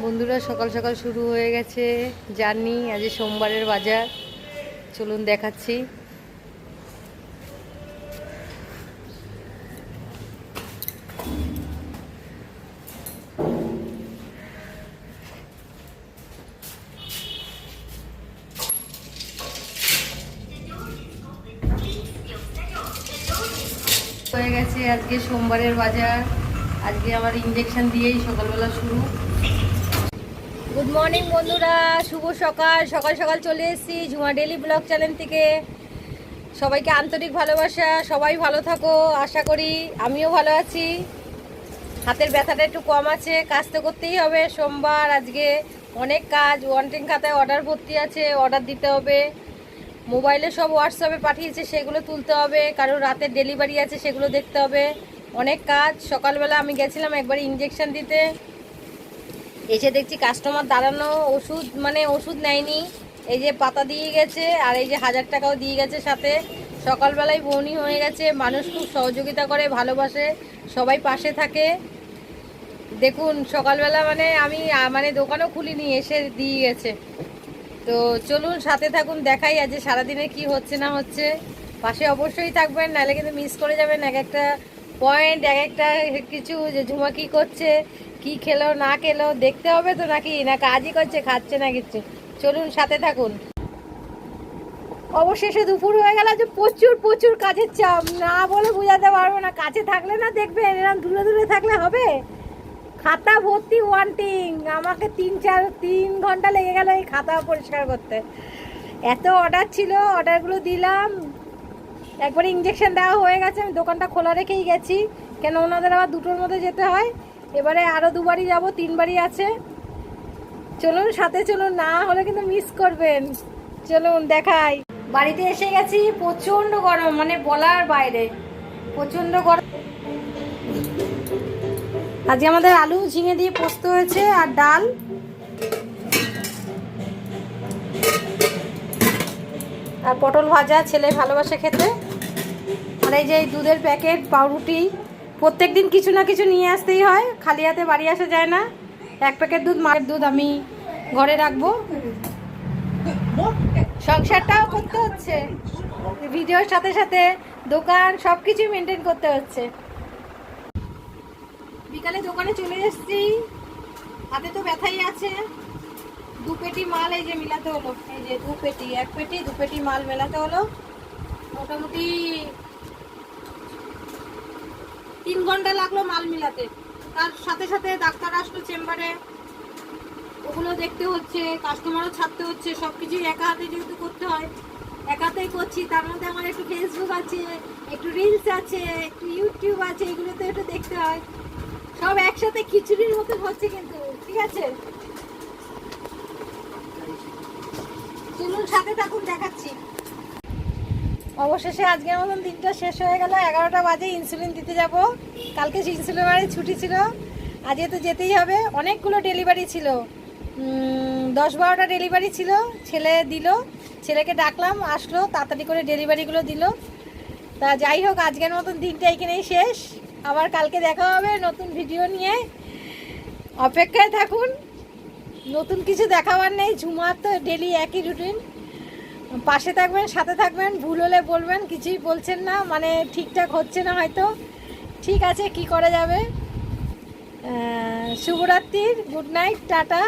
বন্ধুরা সকাল সকাল শুরু হয়ে গেছে জার্নি। আজ সোমবারের বাজার, চলুন দেখাচ্ছি। হয়ে গেছে আজকে সোমবারের বাজার। আজকে আমার ইঞ্জেকশন দিয়েই সকালবেলা শুরু। গুড মর্নিং বন্ধুরা, শুভ সকাল। সকাল সকাল চলে এসেছি ঝুমা ডেলি ব্লগ চ্যানেল থেকে। সবাইকে আন্তরিক ভালোবাসা। সবাই ভালো থাকো, আশা করি আমিও ভালো আছি। হাতের ব্যথাটা একটু কম আছে, কাজ তো করতেই হবে। সোমবার আজকে অনেক কাজ। ওয়ান্টিং খাতায় অর্ডার ভর্তি আছে, অর্ডার দিতে হবে। মোবাইলে সব হোয়াটসঅ্যাপে পাঠিয়েছে, সেগুলো তুলতে হবে। কারোর রাতের ডেলিভারি আছে, সেগুলো দেখতে হবে। অনেক কাজ। সকালবেলা আমি গেছিলাম একবার ইঞ্জেকশন দিতে, এসে দেখছি কাস্টমার দাঁড়ানো। ওষুধ নেয়নি, এই যে পাতা দিয়ে গেছে, আর এই যে 1000 টাকাও দিয়ে গেছে সাথে। সকালবেলায় বউনি হয়ে গেছে। মানুষ খুব সহযোগিতা করে, ভালোবাসে, সবাই পাশে থাকে। দেখুন সকালবেলা আমি দোকানও খুলিনি, এসে দিয়ে গেছে। তো চলুন সাথে থাকুন, দেখাই আজ সারাদিনে কি হচ্ছে না হচ্ছে। পাশে অবশ্যই থাকবেন, নাহলে কিন্তু মিস করে যাবেন এক একটা পয়েন্ট, এক একটা কিছু, যে ঝুমা কী করছে, কি খেলো না খেলো দেখতে হবে তো, নাকি না কাজই করছে, খাচ্ছে না কিচ্ছু। চলুন সাথে থাকুন। অবশেষে দুপুর হয়ে গেল। যে প্রচুর প্রচুর কাজের চাপ, না বলে বোঝাতে পারবো না। কাছে থাকলে না দেখবেন, এরকম দূরে দূরে থাকলে হবে। খাতা ভর্তি ওয়ান্টিং, আমাকে 3 ঘন্টা লেগে গেল এই খাতা পরিষ্কার করতে। এত অর্ডার ছিল, অর্ডারগুলো দিলাম। একবারে ইঞ্জেকশন দেওয়া হয়ে গেছে, আমি দোকানটা খোলা রেখেই গেছি, কেন ওনাদের আবার 2টোর মধ্যে যেতে হয়। এবারে আরও 2বারই যাব, 3বারই আছে। চলুন সাথে চলুন, না হলে কিন্তু মিস করবেন। চলুন দেখাই। বাড়িতে এসে গেছি, প্রচণ্ড গরম, বলার বাইরে, প্রচণ্ড গরম। আজকে আমাদের আলু ঝিঙে দিয়ে পোস্ত হয়েছে, আর ডাল, আর পটল ভাজা। ছেলে ভালোবাসে খেতে। আর এই যে দুধের প্যাকেট, পাউরুটি। প্রত্যেক দিন কিছু না কিছু নিয়ে আসতেই হয়, খালি হাতে বাড়ি আসা যায় না। 1 প্যাকেট দুধ, মায়ের দুধ আমি ঘরে রাখবো। সংসারটাও করতে হচ্ছে, ভিডিওর সাথে সাথে দোকান, সব কিছু মেনটেন করতে হচ্ছে। বিকালে দোকানে চলে এসেছি, হাতে তো ব্যথাই আছে। 2 পেটি মাল এই যে মিলাতে হলো। এই যে 2 পেটি, 1 পেটি 2 পেটি মাল মেলাতে হলো। মোটামুটি 3 ঘন্টা লাগলো মাল মিলাতে। তার সাথে সাথে ডাক্তার আসলো চেম্বারে, ওগুলো দেখতে হচ্ছে, কাস্টমারও ছাড়তে হচ্ছে। সব কিছুই একা হাতে যেহেতু করতে হয়, একা হাতেই করছি। তার মধ্যে আমার একটু ফেসবুক আছে, একটু রিলস আছে, একটু ইউটিউব আছে, এগুলো তো একটু দেখতে হয়। সব একসাথে খিচুড়ির মতো হচ্ছে কিন্তু, ঠিক আছে। চলুন সাথে থাকুন, দেখাচ্ছি। অবশেষে আজকের মতন দিনটা শেষ হয়ে গেল। 11টা বাজে, ইনসুলিন দিতে যাব। কালকে ইনসুলিনের ছুটি ছিল, আজকে তো যেতেই হবে। অনেকগুলো ডেলিভারি ছিল, 10-12টা ডেলিভারি ছিল। ছেলে দিল, ছেলেকে ডাকলাম, আসলো, তাড়াতাড়ি করে ডেলিভারিগুলো দিল। তা যাই হোক, আজকের মতন দিনটা এখানেই শেষ। আবার কালকে দেখা হবে নতুন ভিডিও নিয়ে, অপেক্ষায় থাকুন। নতুন কিছু দেখাবার নেই, ঝুমার তো ডেলি একই রুটিন। পাশে থাকবেন, সাথে থাকবেন। ভুল হলে বলবেন, কিছুই বলছেন না, ঠিকঠাক হচ্ছে না হয়তো। ঠিক আছে, কি করা যাবে। শুভরাত্রির, গুড নাইট, টাটা।